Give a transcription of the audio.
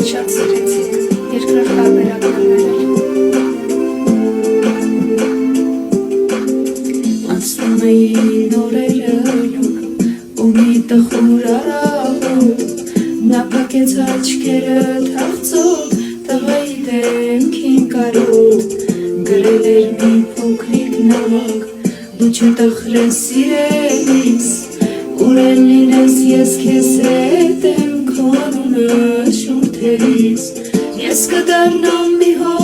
շատ սիրեցիք, երկրորդ տարբերակներ էր։ Անցնում էին օրերը ու մի տխուր առավոտ, նա փակեց աչքերը թախծոտ, տղայի դեմքին կարոտ, գրել էր մի փոքրիկ նամակ, դու չտխրես սիրելիս, ուր էլ լինես ես քեզ հետ եմ քո անունը շուրթերիս, ես կդառնամ մի հոր